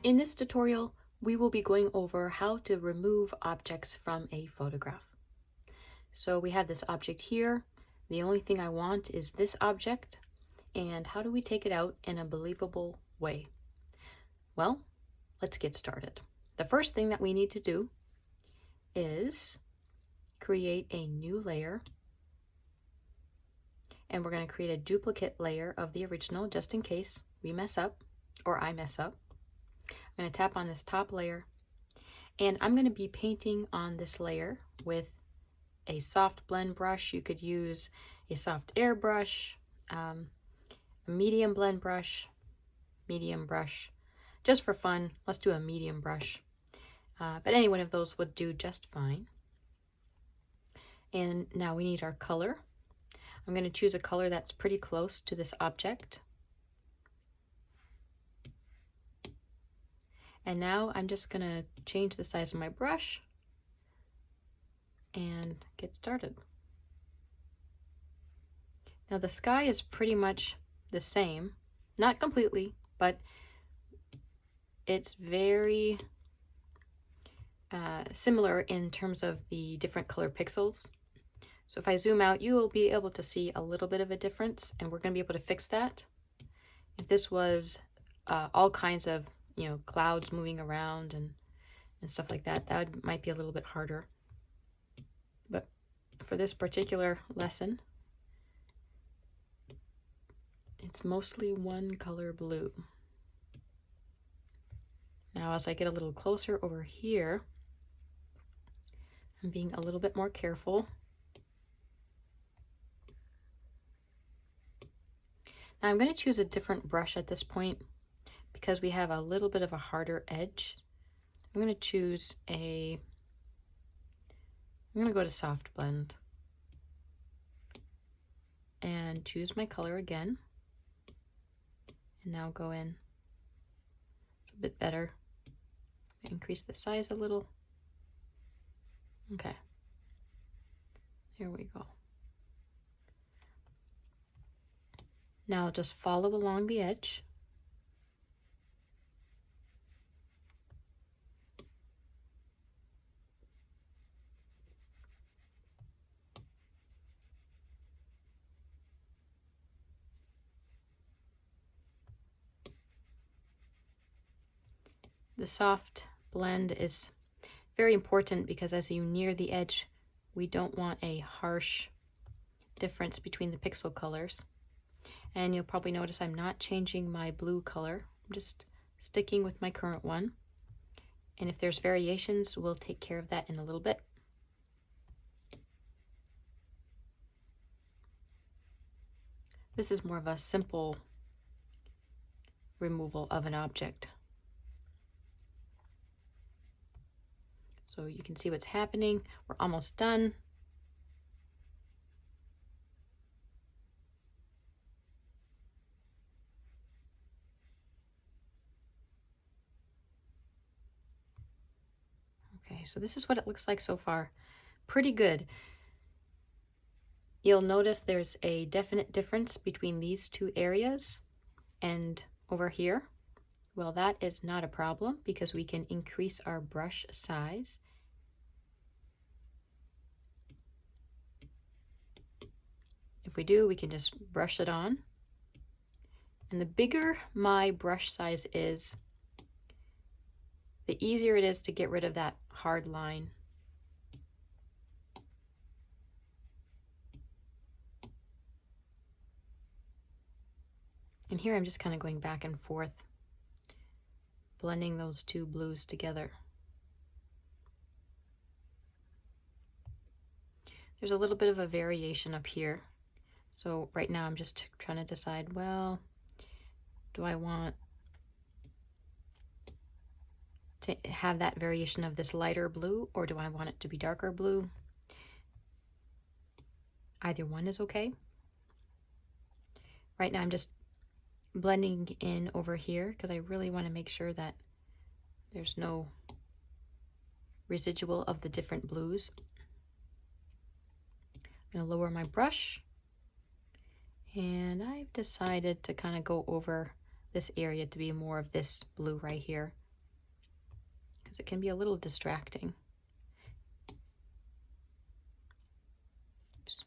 In this tutorial, we will be going over how to remove objects from a photograph. So we have this object here. The only thing I want is this object. And how do we take it out in a believable way? Well, let's get started. The first thing that we need to do is create a new layer. And we're going to create a duplicate layer of the original just in case we mess up or I mess up. I'm going to tap on this top layer, and I'm going to be painting on this layer with a soft blend brush. You could use a soft airbrush, a medium blend brush, medium brush. Just for fun, let's do a medium brush. But any one of those would do just fine. And now we need our color. I'm going to choose a color that's pretty close to this object. And now I'm just going to change the size of my brush and get started. Now the sky is pretty much the same, not completely, but it's very similar in terms of the different color pixels. So if I zoom out, you will be able to see a little bit of a difference, and we're going to be able to fix that. If this was all kinds of clouds moving around and stuff like that, that might be a little bit harder. But for this particular lesson, it's mostly one color blue. Now as I get a little closer over here, I'm being a little bit more careful. Now I'm going to choose a different brush at this point because we have a little bit of a harder edge. I'm going to go to soft blend and choose my color again. And now go in. It's a bit better. Increase the size a little. Okay. There we go. Now just follow along the edge. The soft blend is very important because as you near the edge, we don't want a harsh difference between the pixel colors. And you'll probably notice I'm not changing my blue color. I'm just sticking with my current one. And if there's variations, we'll take care of that in a little bit. This is more of a simple removal of an object. So you can see what's happening. We're almost done. Okay, so this is what it looks like so far. Pretty good. You'll notice there's a definite difference between these two areas and over here. Well, that is not a problem because we can increase our brush size. If we do, we can just brush it on. And the bigger my brush size is, the easier it is to get rid of that hard line. And here I'm just kind of going back and forth, blending those two blues together. There's a little bit of a variation up here. So right now I'm just trying to decide, well, do I want to have that variation of this lighter blue, or do I want it to be darker blue? Either one is okay. Right now I'm just blending in over here because I really want to make sure that there's no residual of the different blues. I'm going to lower my brush, and I've decided to kind of go over this area to be more of this blue right here. because it can be a little distracting. Oops.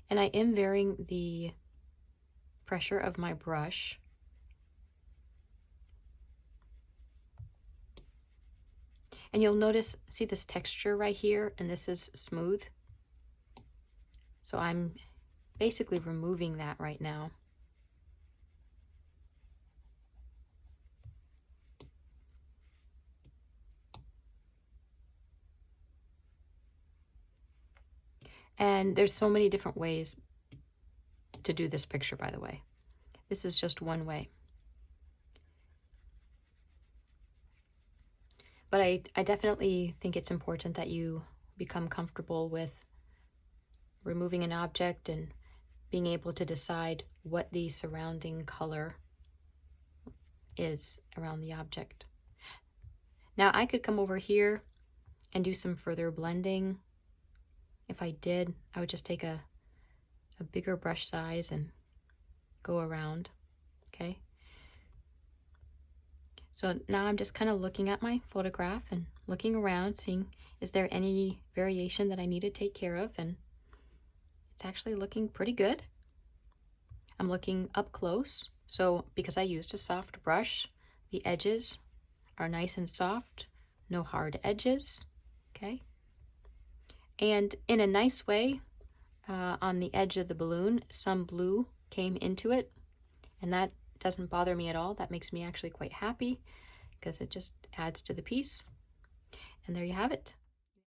And I am varying the pressure of my brush. And you'll notice, see this texture right here, and this is smooth. So I'm basically removing that right now. And there's so many different ways to do this picture, by the way. This is just one way. But I definitely think it's important that you become comfortable with removing an object and being able to decide what the surrounding color is around the object. Now I could come over here and do some further blending. If I did, I would just take a bigger brush size and go around, okay? So now I'm just kind of looking at my photograph and looking around, seeing is there any variation that I need to take care of, and it's actually looking pretty good. I'm looking up close, so because I used a soft brush, the edges are nice and soft, no hard edges, okay? And in a nice way, on the edge of the balloon, some blue came into it, and that doesn't bother me at all. That makes me actually quite happy because it just adds to the piece. And there you have it.